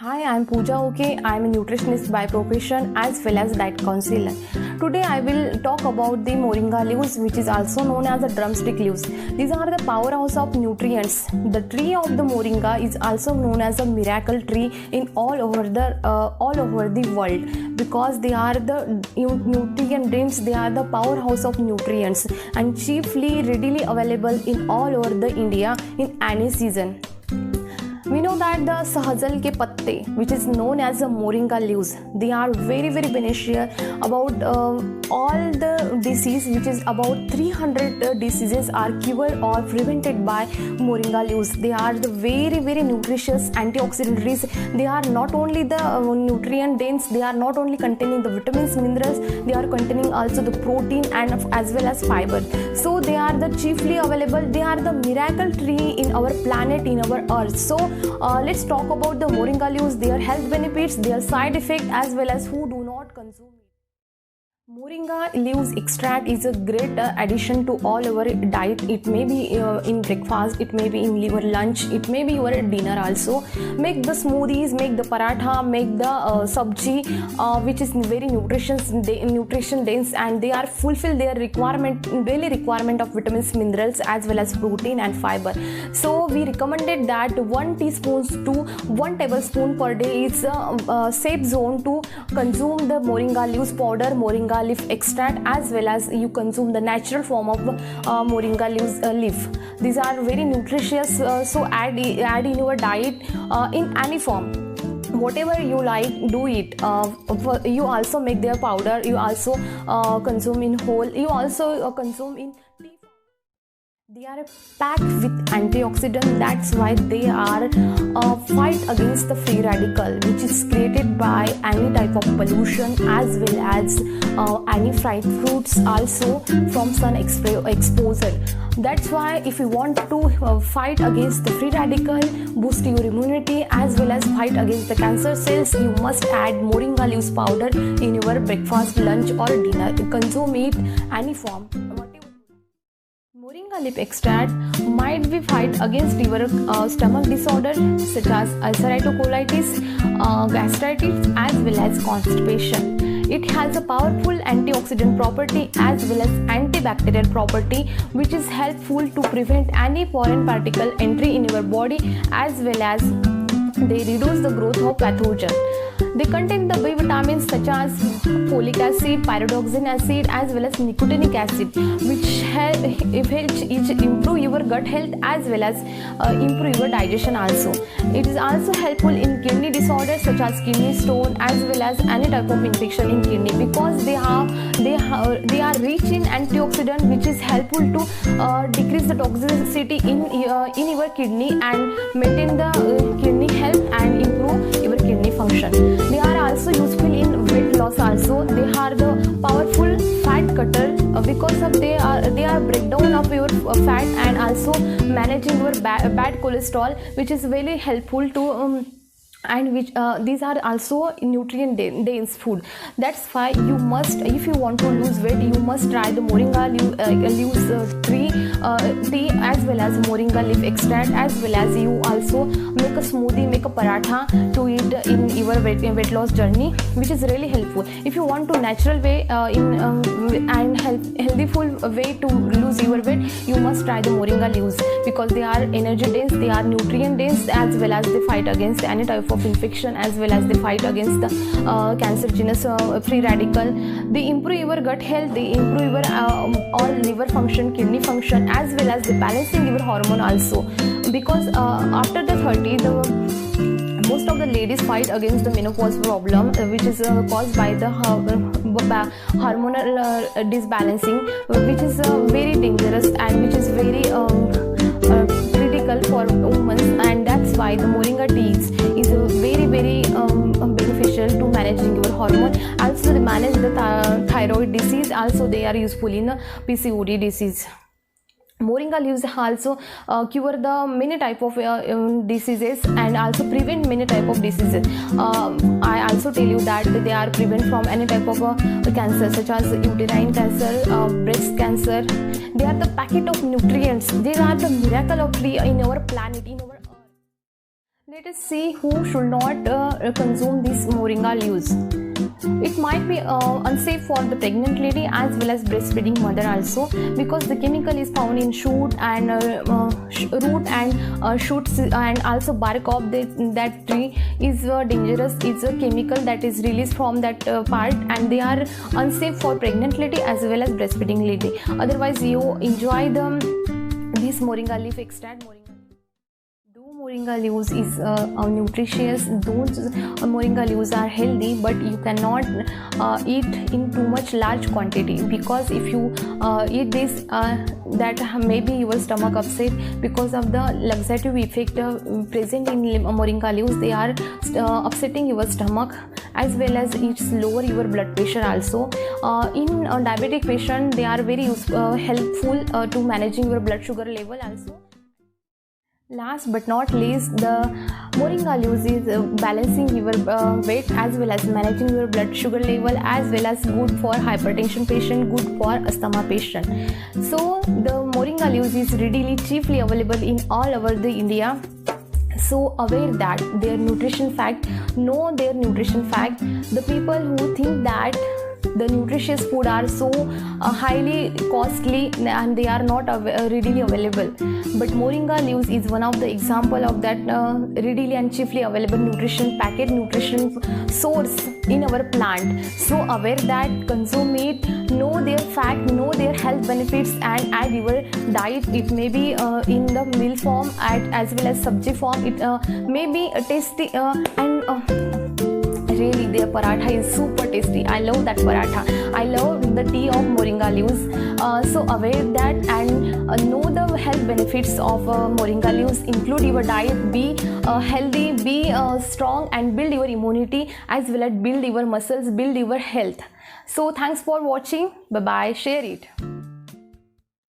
Hi, I'm Pooja Oke. I'm a nutritionist by profession as well as diet counselor. Today I will talk about the moringa leaves, which is also known as the drumstick leaves. These are the powerhouse of nutrients. The tree of the moringa is also known as a miracle tree in all over the world because they are the nutrient dense. They are the powerhouse of nutrients and chiefly readily available in all over the India in any season. We know that the sahajal ke patte, which is known as the moringa leaves, they are very beneficial about all the disease, which is about 300 diseases are cured or prevented by moringa leaves. They are the very nutritious antioxidants. They are not only the nutrient dense, they are not only containing the vitamins, minerals, they are containing also the protein and as well as fiber. So they are the chiefly available. They are the miracle tree in our planet, in our earth. So let's talk about the moringa leaves, their health benefits, their side effect, as well as who do not consume it. Moringa leaves extract is a great addition to all our diet. It may be in breakfast, it may be in your lunch, it may be your dinner also. Make the smoothies, make the paratha, make the sabji, which is very nutrition dense, and they are fulfill their daily requirement of vitamins, minerals, as well as protein and fiber. So we recommended that 1 teaspoon to 1 tablespoon per day is a safe zone to consume the moringa leaves powder, moringa leaf extract, as well as you consume the natural form of moringa leaf. These are very nutritious, so add in your diet in any form. Whatever you like, do it. You also make their powder, you also consume in whole, you also consume in tea. They are packed with antioxidants. That's why they are fight against the free radical, which is created by any type of pollution, as well as any fried fruits, also from sun exposure. That's why if you want to fight against the free radical, boost your immunity, as well as fight against the cancer cells, you must add moringa leaves powder in your breakfast, lunch, or dinner. Consume it any form. Moringa leaf extract might be fight against your stomach disorder such as ulcerative colitis, gastritis, as well as constipation. It has a powerful antioxidant property as well as antibacterial property, which is helpful to prevent any foreign particle entry in your body, as well as they reduce the growth of pathogen. They contain the B vitamins such as folic acid, pyridoxine acid, as well as nicotinic acid, which help improve your gut health as well as improve your digestion also. It is also helpful in kidney disorders such as kidney stone, as well as any type of infection in kidney, because they are rich in antioxidant, which is helpful to decrease the toxicity in your kidney and maintain the kidney health and improve your kidney function. They are also useful in weight loss also. They are the powerful fat cutter because of they are breakdown of your fat and also managing your bad cholesterol, which is very helpful to and which these are also nutrient dense food. That's why you must, if you want to lose weight, you must try the moringa leaves tea, as well as moringa leaf extract, as well as you also make a smoothie, make a paratha to eat in your weight loss journey, which is really helpful. If you want to natural way and healthful way to lose your weight, you must try the moringa leaves because they are energy dense, they are nutrient dense, as well as they fight against any type of infection, as well as they fight against the cancergenous free radical. They improve your gut health, they improve your all liver function, kidney function, as well as the balancing your hormone also, because after the 30 most of the ladies fight against the menopause problem, which is caused by the hormonal disbalancing, which is very dangerous and which is very critical for women, and that's why the moringa teas is very beneficial to managing your hormone. Also they manage the thyroid disease, also they are useful in PCOD disease. Moringa leaves also cure the many type of diseases and also prevent many type of diseases. I also tell you that they are prevent from any type of cancer such as uterine cancer, breast cancer. They are the packet of nutrients. They are the miracle of tree in our planet, in our earth. Let us see who should not consume these moringa leaves. It might be unsafe for the pregnant lady as well as breastfeeding mother also, because the chemical is found in shoot and root and shoots and also bark of that tree is dangerous. It's a chemical that is released from that part, and they are unsafe for pregnant lady as well as breastfeeding lady. Otherwise, you enjoy this moringa leaf extract. Moringa leaves is nutritious. Those moringa leaves are healthy, but you cannot eat in too much large quantity, because if you eat this, that maybe your stomach upset because of the laxative effect present in moringa leaves. They are upsetting your stomach, as well as it's lower your blood pressure also. In diabetic patient, they are very helpful to managing your blood sugar level also. Last but not least, the moringa leaves is balancing your weight as well as managing your blood sugar level, as well as good for hypertension patient, good for asthma patient. So the moringa leaves is readily cheaply available in all over the India. So aware that their nutrition fact, know their nutrition fact. The people who think that the nutritious food are so highly costly and they are not readily available, but moringa leaves is one of the example of that readily and cheaply available nutrition packet, nutrition source in our plant. So aware that, consume it, know their fact, know their health benefits, and add your diet. It may be in the meal form as well as sabji form. It may be tasty and really their paratha is super tasty. I love that paratha. I love the tea of moringa leaves. So aware that and know the health benefits of moringa leaves. Include your diet. Be healthy, be strong, and build your immunity, as well as build your muscles, build your health. So thanks for watching. Bye bye. Share it.